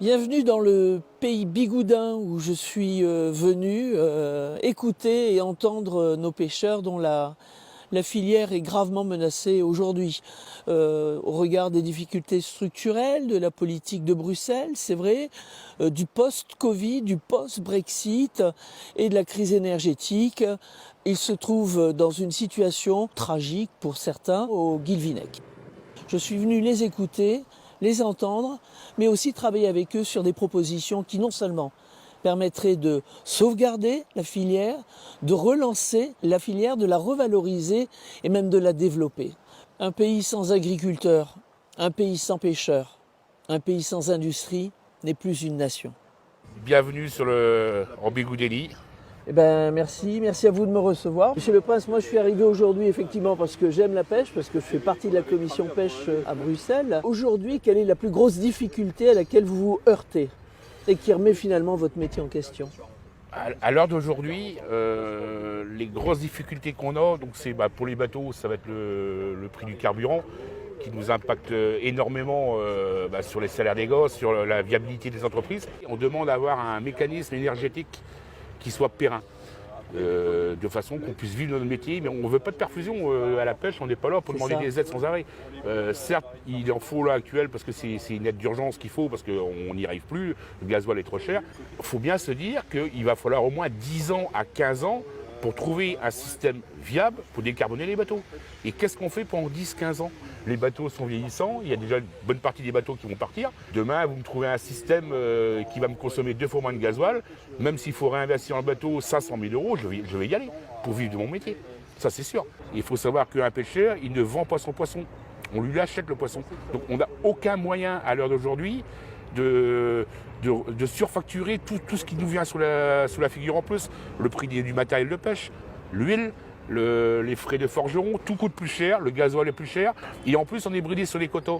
Bienvenue dans le pays bigoudin où je suis venu écouter et entendre nos pêcheurs dont la filière est gravement menacée aujourd'hui. Au regard des difficultés structurelles, de la politique de Bruxelles, c'est vrai, du post-Covid, du post-Brexit et de la crise énergétique, ils se trouvent dans une situation tragique pour certains au Guilvinec. Je suis venu les écouter, les entendre, mais aussi travailler avec eux sur des propositions qui non seulement permettraient de sauvegarder la filière, de relancer la filière, de la revaloriser et même de la développer. Un pays sans agriculteurs, un pays sans pêcheurs, un pays sans industrie n'est plus une nation. Bienvenue en Bigoudélie. Eh ben, merci à vous de me recevoir. Monsieur le Prince, moi je suis arrivé aujourd'hui effectivement parce que j'aime la pêche, parce que je fais partie de la commission pêche à Bruxelles. Aujourd'hui, quelle est la plus grosse difficulté à laquelle vous vous heurtez et qui remet finalement votre métier en question? À l'heure d'aujourd'hui, les grosses difficultés qu'on a, donc c'est pour les bateaux, ça va être le prix du carburant qui nous impacte énormément sur les salaires des gosses, sur la viabilité des entreprises. On demande à avoir un mécanisme énergétique qui soit périn, de façon qu'on puisse vivre notre métier, mais on ne veut pas de perfusion à la pêche, on n'est pas là pour demander des aides sans arrêt. Certes, il en faut là actuel parce que c'est une aide d'urgence qu'il faut, parce qu'on n'y arrive plus, le gasoil est trop cher. Il faut bien se dire qu'il va falloir au moins 10 ans à 15 ans pour trouver un système viable pour décarboner les bateaux. Et qu'est-ce qu'on fait pendant 10-15 ans? Les bateaux sont vieillissants, il y a déjà une bonne partie des bateaux qui vont partir. Demain, vous me trouvez un système qui va me consommer 2 fois moins de gasoil. Même s'il faut réinvestir dans le bateau 500 000 €, je vais y aller pour vivre de mon métier. Ça, c'est sûr. Il faut savoir qu'un pêcheur, il ne vend pas son poisson. On lui achète le poisson. Donc on n'a aucun moyen à l'heure d'aujourd'hui de surfacturer tout ce qui nous vient sous la figure en plus. Le prix du matériel de pêche, l'huile, les frais de forgeron, tout coûte plus cher, le gasoil est plus cher. Et en plus, on est bridé sur les quotas.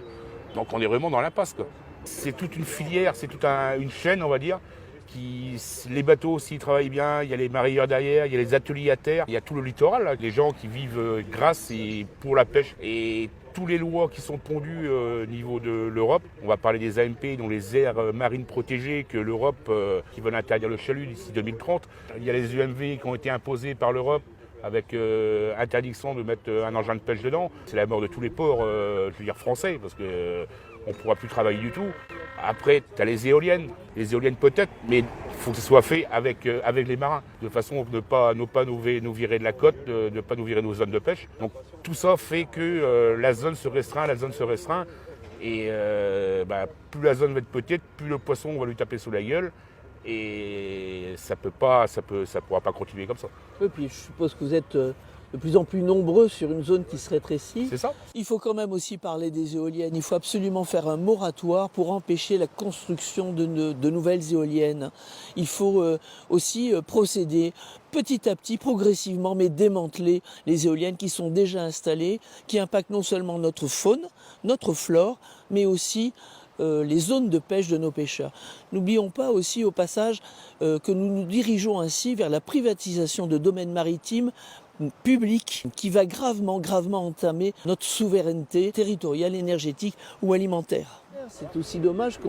Donc on est vraiment dans l'impasse, quoi. C'est toute une filière, c'est toute une chaîne, on va dire. Les bateaux, s'ils travaillent bien, il y a les mareyeurs derrière, il y a les ateliers à terre, il y a tout le littoral, là, les gens qui vivent grâce et pour la pêche. Et tous les lois qui sont pondues au niveau de l'Europe, on va parler des AMP, dont les aires marines protégées, que l'Europe qui veulent interdire le chalut d'ici 2030. Il y a les UMV qui ont été imposés par l'Europe avec interdiction de mettre un engin de pêche dedans. C'est la mort de tous les ports, français, parce que on ne pourra plus travailler du tout. Après, tu as les éoliennes peut-être, mais il faut que ce soit fait avec les marins, de façon à ne pas nous virer de la côte, de ne pas nous virer de nos zones de pêche. Donc tout ça fait que la zone se restreint, et plus la zone va être petite, plus le poisson on va lui taper sous la gueule, et ça pourra pas continuer comme ça. Et puis je suppose que vous êtes de plus en plus nombreux sur une zone qui se rétrécit. C'est ça. Il faut quand même aussi parler des éoliennes. Il faut absolument faire un moratoire pour empêcher la construction de nouvelles éoliennes. Il faut aussi procéder petit à petit, progressivement, mais démanteler les éoliennes qui sont déjà installées, qui impactent non seulement notre faune, notre flore, mais aussi les zones de pêche de nos pêcheurs. N'oublions pas aussi au passage que nous nous dirigeons ainsi vers la privatisation de domaines maritimes public qui va gravement entamer notre souveraineté territoriale, énergétique ou alimentaire. C'est aussi dommage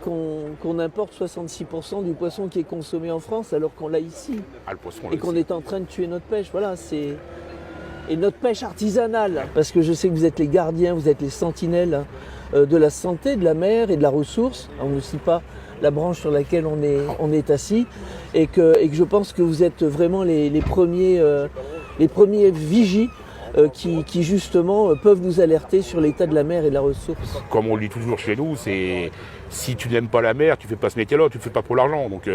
qu'on importe 66% du poisson qui est consommé en France alors qu'on l'a ici. Et qu'on est en train de tuer notre pêche. Voilà, et notre pêche artisanale. Parce que je sais que vous êtes les gardiens, vous êtes les sentinelles de la santé, de la mer et de la ressource. On ne cite pas la branche sur laquelle on est assis, et que je pense que vous êtes vraiment les premiers vigies qui justement peuvent nous alerter sur l'état de la mer et de la ressource. Comme on le dit toujours chez nous, c'est si tu n'aimes pas la mer, tu ne fais pas ce métier-là, tu ne le fais pas pour l'argent. Donc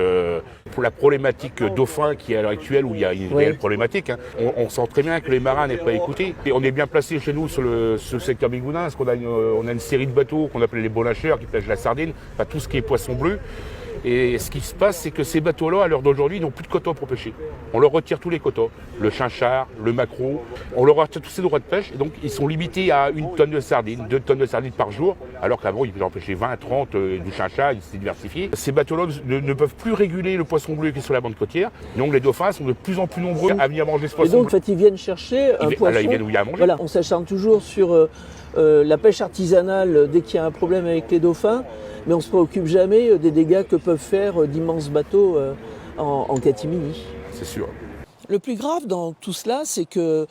pour la problématique dauphin qui est à l'heure actuelle, où il y a une réelle problématique, on sent très bien que les marins n'est pas écoutés. Et on est bien placé chez nous sur le secteur bigoudin, parce qu'on a une série de bateaux qu'on appelle les bonacheurs qui pêchent la sardine, enfin, tout ce qui est poisson bleu. Et ce qui se passe, c'est que ces bateaux-là, à l'heure d'aujourd'hui, n'ont plus de quotas pour pêcher. On leur retire tous les quotas, le chinchard, le maquereau, on leur retire tous ces droits de pêche. Et donc, ils sont limités à 1 tonne de sardines, 2 tonnes de sardines par jour. alors qu'avant ils en pêchaient 20, 30, du chincha, ils s'étaient diversifiés. Ces bateaux-là ne peuvent plus réguler le poisson bleu qui est sur la bande côtière, donc les dauphins sont de plus en plus nombreux à venir manger ce poisson bleu. Et donc bleu. en fait ils viennent chercher un poisson. Là, ils viennent où il y a à manger. Voilà, on s'acharne toujours sur la pêche artisanale dès qu'il y a un problème avec les dauphins, mais on ne se préoccupe jamais des dégâts que peuvent faire d'immenses bateaux en catimini. C'est sûr. Le plus grave dans tout cela, c'est que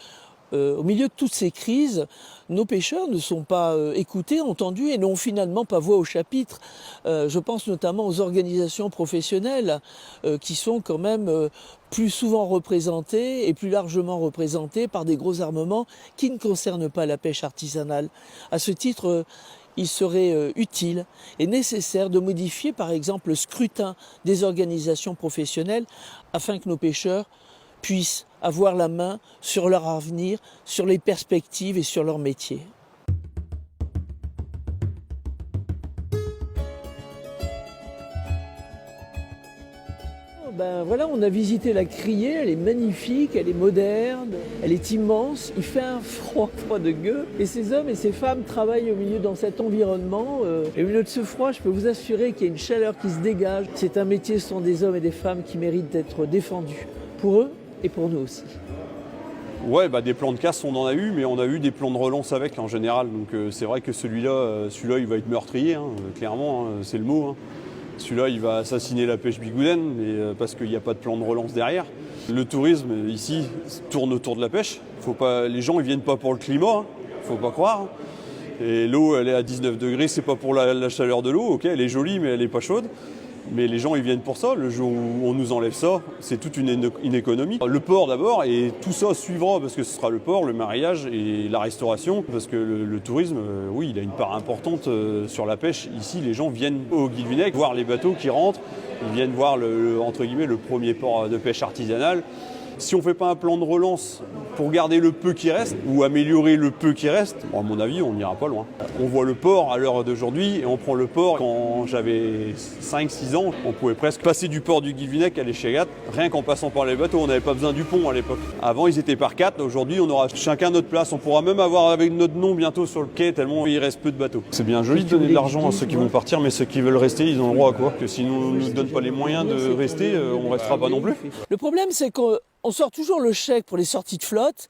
au milieu de toutes ces crises, nos pêcheurs ne sont pas écoutés, entendus et n'ont finalement pas voix au chapitre. Je pense notamment aux organisations professionnelles qui sont quand même plus souvent représentées et plus largement représentées par des gros armements qui ne concernent pas la pêche artisanale. À ce titre, il serait utile et nécessaire de modifier par exemple le scrutin des organisations professionnelles afin que nos pêcheurs puissent avoir la main sur leur avenir, sur les perspectives et sur leur métier. Ben voilà, on a visité la criée, elle est magnifique, elle est moderne, elle est immense, il fait un froid de gueux. Et ces hommes et ces femmes travaillent au milieu dans cet environnement. Et au milieu de ce froid, je peux vous assurer qu'il y a une chaleur qui se dégage. C'est un métier, ce sont des hommes et des femmes qui méritent d'être défendus, pour eux et pour nous aussi. Ouais, bah des plans de casse on en a eu, mais on a eu des plans de relance avec en général. Donc c'est vrai que celui-là il va être meurtrier, hein, clairement, hein, c'est le mot. Hein. Celui-là, il va assassiner la pêche bigoudaine, parce qu'il n'y a pas de plan de relance derrière. Le tourisme, ici, tourne autour de la pêche. Les gens ne viennent pas pour le climat, faut pas croire. Et l'eau, elle est à 19 degrés, c'est pas pour la chaleur de l'eau, ok, elle est jolie, mais elle n'est pas chaude. Mais les gens, ils viennent pour ça. Le jour où on nous enlève ça, c'est toute une économie. Le port d'abord, et tout ça suivra, parce que ce sera le port, le mariage et la restauration. Parce que le tourisme, oui, il a une part importante sur la pêche. Ici, les gens viennent au Guilvinec voir les bateaux qui rentrent. Ils viennent voir, entre guillemets, le premier port de pêche artisanale. Si on ne fait pas un plan de relance pour garder le peu qui reste ou améliorer le peu qui reste, à mon avis, on n'ira pas loin. On voit le port à l'heure d'aujourd'hui et on prend le port. Quand j'avais 5-6 ans, on pouvait presque passer du port du Guilvinec à l'Échegat, rien qu'en passant par les bateaux. On n'avait pas besoin du pont à l'époque. Avant, ils étaient par 4. Aujourd'hui, on aura chacun notre place. On pourra même avoir avec notre nom bientôt sur le quai, tellement il reste peu de bateaux. C'est bien joli de donner de l'argent à ceux qui vont partir, mais ceux qui veulent rester, ils ont le droit à quoi? Que si nous ne nous donnent pas les moyens de rester, on ne restera pas non plus. Le problème, c'est qu'on sort toujours le chèque pour les sorties de flotte,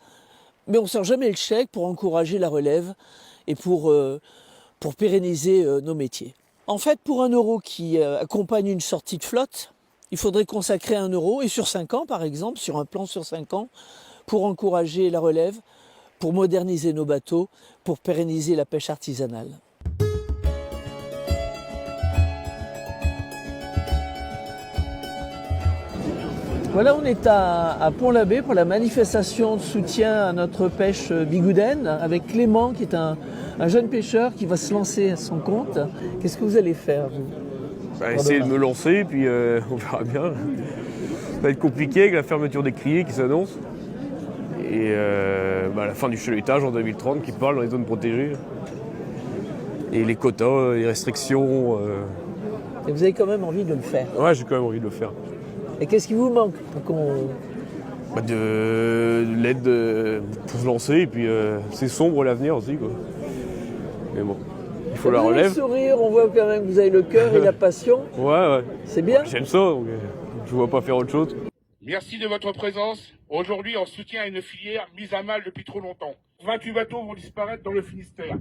mais on ne sort jamais le chèque pour encourager la relève et pour pérenniser nos métiers. En fait, pour 1 euro qui accompagne une sortie de flotte, il faudrait consacrer 1 euro, et sur 5 ans par exemple, sur un plan sur 5 ans, pour encourager la relève, pour moderniser nos bateaux, pour pérenniser la pêche artisanale. Voilà, on est à Pont-l'Abbé pour la manifestation de soutien à notre pêche bigoudaine avec Clément qui est un jeune pêcheur qui va se lancer à son compte. Qu'est-ce que vous allez faire, vous? Essayer de me lancer, puis on verra bien. Ça va être compliqué avec la fermeture des criées qui s'annonce. Et la fin du chalutage en 2030 qui parle dans les zones protégées. Et les quotas, les restrictions. Et vous avez quand même envie de le faire? Ouais, j'ai quand même envie de le faire. Et qu'est-ce qui vous manque pour qu'on... De l'aide pour se lancer, et puis c'est sombre l'avenir aussi, quoi. Mais bon, il faut la relève. Le sourire, on voit quand même que vous avez le cœur et la passion. Ouais. C'est bien. J'aime ça, donc je ne vois pas faire autre chose. Merci de votre présence. Aujourd'hui, en soutien à une filière mise à mal depuis trop longtemps. 28 bateaux vont disparaître dans le Finistère,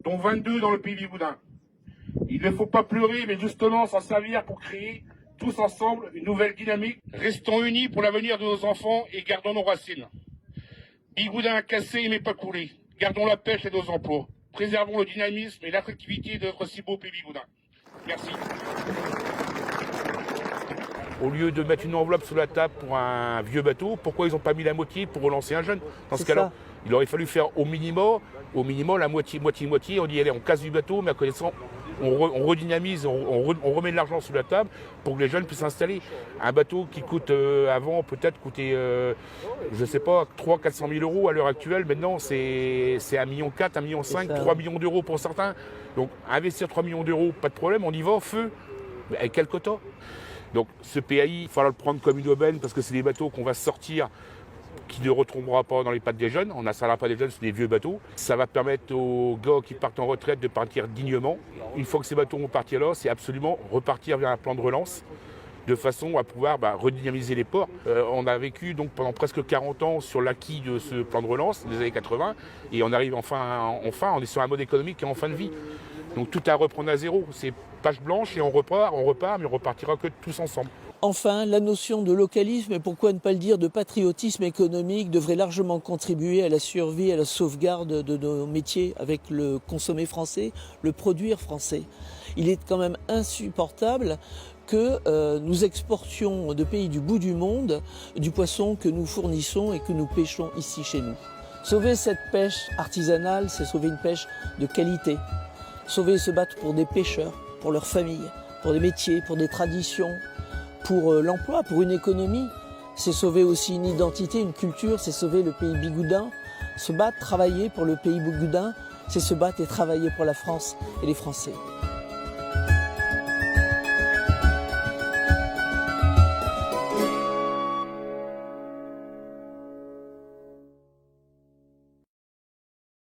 dont 22 dans le pays bigoudin. Il ne faut pas pleurer, mais justement s'en servir pour créer tous ensemble une nouvelle dynamique. Restons unis pour l'avenir de nos enfants et gardons nos racines. Bigoudin cassé mais pas coulé. Gardons la pêche et nos emplois. Préservons le dynamisme et l'attractivité de notre si beau pays bigoudin. Merci. Au lieu de mettre une enveloppe sous la table pour un vieux bateau, pourquoi ils n'ont pas mis la moitié pour relancer un jeune? Dans ce cas-là, il aurait fallu faire au minimum la moitié. On dit allez, on casse du bateau, mais à connaissance, on redynamise, on remet de l'argent sous la table pour que les jeunes puissent s'installer. Un bateau qui coûte avant peut-être coûtait, je ne sais pas, 300 000 à 400 000 euros à l'heure actuelle. Maintenant, c'est 1,4 million, 1,5 million, 3 millions d'euros pour certains. Donc investir 3 millions d'euros, pas de problème, on y va, feu. Mais avec quel quota? Donc ce PAI, il va falloir le prendre comme une aubaine parce que c'est des bateaux qu'on va sortir qui ne retombera pas dans les pattes des jeunes. On n'installera pas des jeunes sur des vieux bateaux. Ça va permettre aux gars qui partent en retraite de partir dignement. Une fois que ces bateaux vont partir là, c'est absolument repartir vers un plan de relance de façon à pouvoir redynamiser les ports. On a vécu donc pendant presque 40 ans sur l'acquis de ce plan de relance des années 80 et on arrive enfin, on est sur un mode économique qui est en fin de vie. Donc tout à reprendre à zéro. C'est page blanche et on repart, mais on repartira que tous ensemble. Enfin, la notion de localisme, et pourquoi ne pas le dire, de patriotisme économique devrait largement contribuer à la survie, à la sauvegarde de nos métiers avec le consommer français, le produire français. Il est quand même insupportable que nous exportions de pays du bout du monde du poisson que nous fournissons et que nous pêchons ici chez nous. Sauver cette pêche artisanale, c'est sauver une pêche de qualité. Sauver et se battre pour des pêcheurs, pour leurs familles, pour des métiers, pour des traditions, pour l'emploi, pour une économie. C'est sauver aussi une identité, une culture, c'est sauver le pays bigoudin. Se battre, travailler pour le pays bigoudin, c'est se battre et travailler pour la France et les Français.